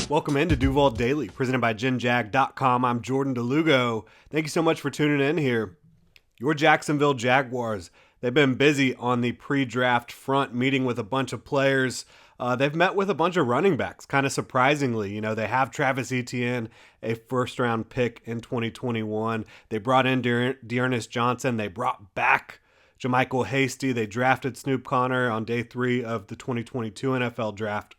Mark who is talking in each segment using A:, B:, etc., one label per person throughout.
A: Welcome into Duval Daily, presented by GenJag.com. I'm Jordan DeLugo. Thank you so much for tuning in here. Your Jacksonville Jaguars, they've been busy on the pre-draft front, meeting with a bunch of players. They've met with a bunch of running backs, kind of surprisingly. You know, they have Travis Etienne, a first-round pick in 2021. They brought in Dearness Johnson. They brought back JaMycal Hasty. They drafted Snoop Conner on day 3 of the 2022 NFL draft.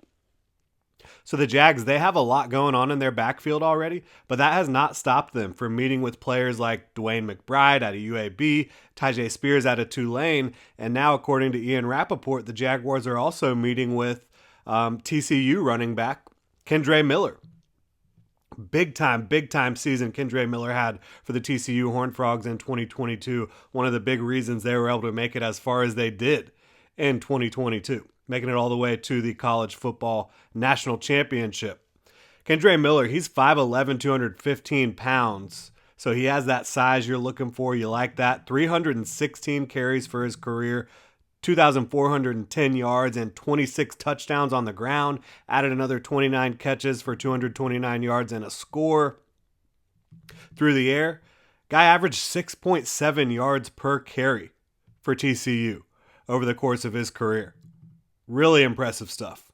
A: So the Jags, they have a lot going on in their backfield already, but that has not stopped them from meeting with players like Dwayne McBride out of UAB, Tyjae Spears out of Tulane, and now, according to Ian Rappaport, the Jaguars are also meeting with TCU running back Kendre Miller. Big time season Kendre Miller had for the TCU Horned Frogs in 2022. One of the big reasons they were able to make it as far as they did in 2022. Making it all the way to the college football national championship. Kendre Miller, he's 5'11", 215 pounds. So he has that size you're looking for. You like that. 316 carries for his career, 2,410 yards, and 26 touchdowns on the ground. Added another 29 catches for 229 yards and a score. Through the air, guy averaged 6.7 yards per carry for TCU over the course of his career. Really impressive stuff.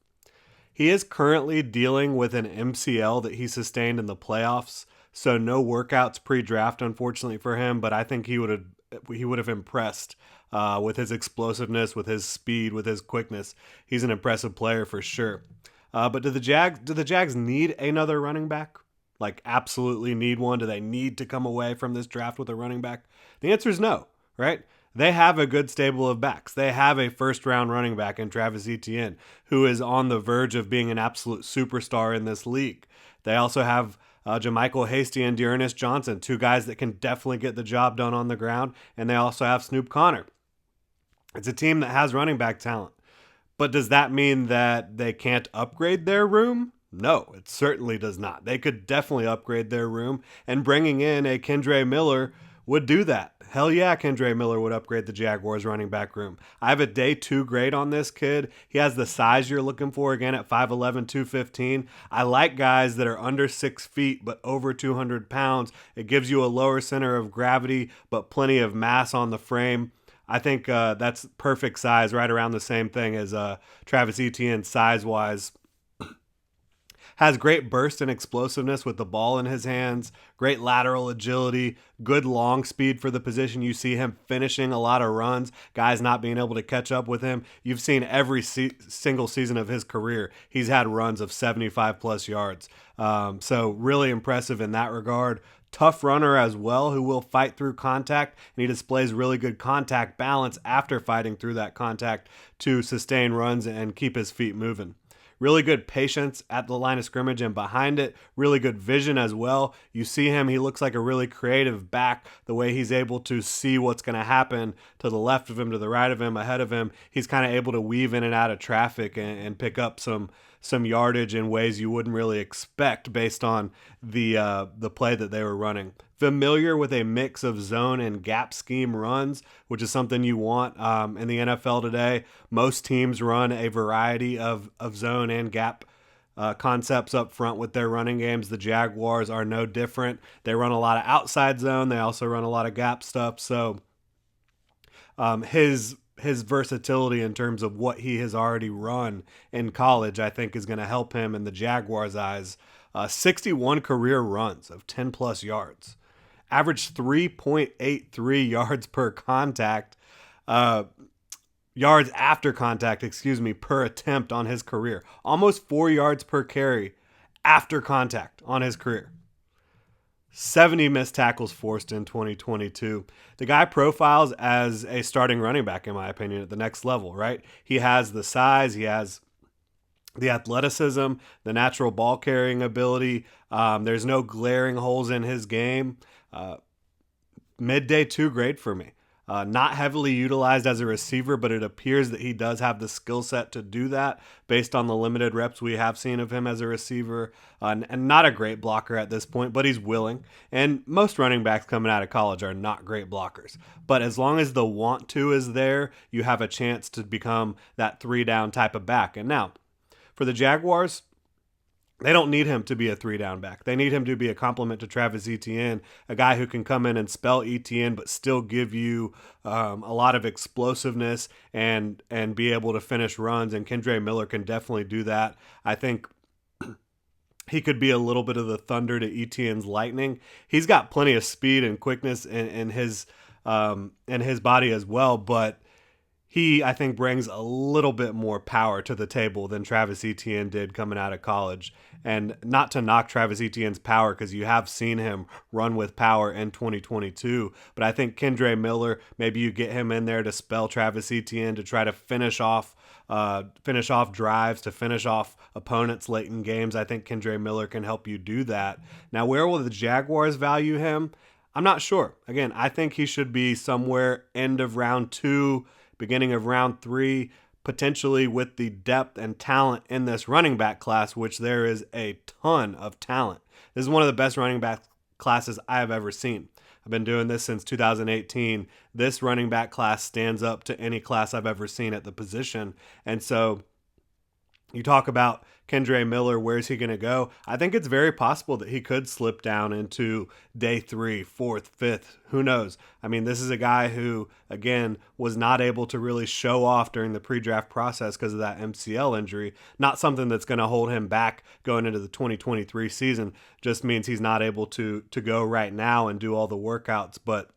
A: He is currently dealing with an MCL that he sustained in the playoffs, so no workouts pre-draft, unfortunately for him. But I think he would have impressed with his explosiveness, with his speed, with his quickness. He's an impressive player for sure. But do the Jags need another running back? Like, absolutely need one? Do they need to come away from this draft with a running back? The answer is no, right? They have a good stable of backs. They have a first-round running back in Travis Etienne, who is on the verge of being an absolute superstar in this league. They also have JaMycal Hasty and Dearness Johnson, two guys that can definitely get the job done on the ground, and they also have Snoop Conner. It's a team that has running back talent. But does that mean that they can't upgrade their room? No, it certainly does not. They could definitely upgrade their room, and bringing in a Kendre Miller would do that. Hell yeah, Kendre Miller would upgrade the Jaguars running back room. I have a day 2 grade on this kid. He has the size you're looking for, again, at 5'11", 215. I like guys that are under 6 feet but over 200 pounds. It gives you a lower center of gravity but plenty of mass on the frame. I think that's perfect size, right around the same thing as Travis Etienne size-wise. Has great burst and explosiveness with the ball in his hands, great lateral agility, good long speed for the position. You see him finishing a lot of runs, guys not being able to catch up with him. You've seen every single season of his career, he's had runs of 75-plus yards. So really impressive in that regard. Tough runner as well, who will fight through contact, and he displays really good contact balance after fighting through that contact to sustain runs and keep his feet moving. Really good patience at the line of scrimmage and behind it. Really good vision as well. You see him, he looks like a really creative back, the way he's able to see what's going to happen to the left of him, to the right of him, ahead of him. He's kind of able to weave in and out of traffic and pick up some yardage in ways you wouldn't really expect based on the play that they were running. Familiar with a mix of zone and gap scheme runs, which is something you want in the NFL today. Most teams run a variety of zone and gap concepts up front with their running games. The Jaguars are no different. They run a lot of outside zone. They also run a lot of gap stuff. So his versatility in terms of what he has already run in college, I think, is going to help him in the Jaguars' eyes. 61 career runs of 10-plus yards. Averaged 3.83 yards per contact. Yards after contact, per attempt on his career. Almost 4 yards per carry after contact on his career. 70 missed tackles forced in 2022. The guy profiles as a starting running back, in my opinion, at the next level, right? He has the size, he has the athleticism, the natural ball carrying ability. There's no glaring holes in his game. Midday 2 grade for me. Not heavily utilized as a receiver, but it appears that he does have the skill set to do that based on the limited reps we have seen of him as a receiver. And not a great blocker at this point, but he's willing. And most running backs coming out of college are not great blockers. But as long as the want to is there, you have a chance to become that 3-down type of back. And now, for the Jaguars, They don't need him to be a 3-down back. They need him to be a complement to Travis Etienne, a guy who can come in and spell Etienne but still give you a lot of explosiveness and be able to finish runs. And Kendre Miller can definitely do that. I think he could be a little bit of the thunder to Etienne's lightning. He's got plenty of speed and quickness in his body as well, but he, I think, brings a little bit more power to the table than Travis Etienne did coming out of college. And not to knock Travis Etienne's power, because you have seen him run with power in 2022. But I think Kendre Miller, maybe you get him in there to spell Travis Etienne to try to finish off drives, to finish off opponents late in games. I think Kendre Miller can help you do that. Now, where will the Jaguars value him? I'm not sure. Again, I think he should be somewhere end of round 2, beginning of round 3, potentially with the depth and talent in this running back class, which there is a ton of talent. This is one of the best running back classes I have ever seen. I've been doing this since 2018. This running back class stands up to any class I've ever seen at the position. And so you talk about Kendre Miller, where's he going to go? I think it's very possible that he could slip down into day 3, 4th, 5th. Who knows? I mean, this is a guy who, again, was not able to really show off during the pre-draft process because of that MCL injury. Not something that's going to hold him back going into the 2023 season. Just means he's not able to go right now and do all the workouts. But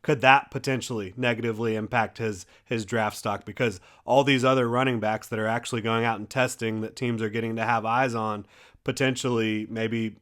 A: could that potentially negatively impact his draft stock? Because all these other running backs that are actually going out and testing that teams are getting to have eyes on, potentially maybe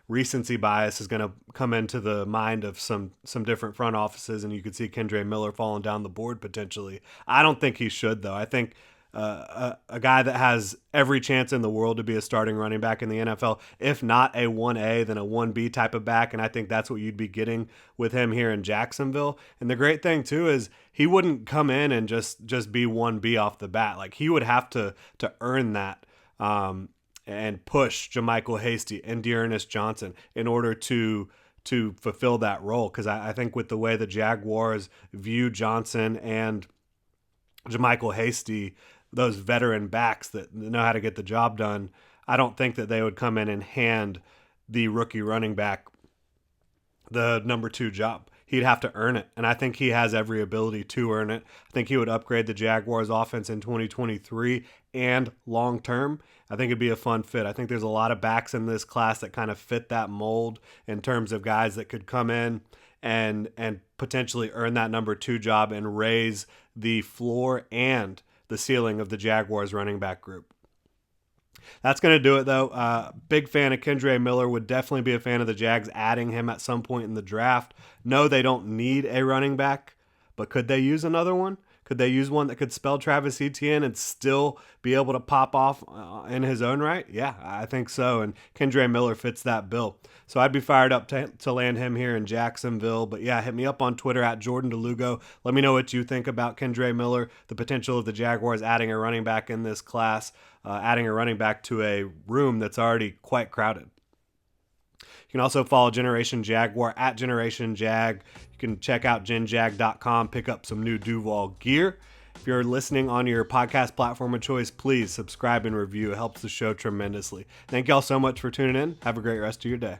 A: recency bias is going to come into the mind of some different front offices, and you could see Kendre Miller falling down the board potentially. I don't think he should, though. I think a guy that has every chance in the world to be a starting running back in the NFL, if not a 1A, then a 1B type of back, and I think that's what you'd be getting with him here in Jacksonville. And the great thing, too, is he wouldn't come in and just be 1B off the bat. Like, he would have to earn that and push JaMycal Hasty and Dearness Johnson in order to fulfill that role, because I think with the way the Jaguars view Johnson and JaMycal Hasty, those veteran backs that know how to get the job done, I don't think that they would come in and hand the rookie running back the number 2 job. He'd have to earn it, and I think he has every ability to earn it. I think he would upgrade the Jaguars offense in 2023 and long term. I think it'd be a fun fit. I think there's a lot of backs in this class that kind of fit that mold in terms of guys that could come in and potentially earn that number 2 job and raise the floor and the ceiling of the Jaguars running back group. That's going to do it, though. Big fan of Kendre Miller. Would definitely be a fan of the Jags adding him at some point in the draft. No, they don't need a running back, but could they use another one? Could they use one that could spell Travis Etienne and still be able to pop off in his own right? Yeah, I think so. And Kendre Miller fits that bill. So I'd be fired up to land him here in Jacksonville. But yeah, hit me up on Twitter at Jordan DeLugo. Let me know what you think about Kendre Miller, the potential of the Jaguars adding a running back in this class, adding a running back to a room that's already quite crowded. You can also follow Generation Jaguar at Generation Jag. You can check out genjag.com, pick up some new Duval gear. If you're listening on your podcast platform of choice, please subscribe and review. It helps the show tremendously. Thank y'all so much for tuning in. Have a great rest of your day.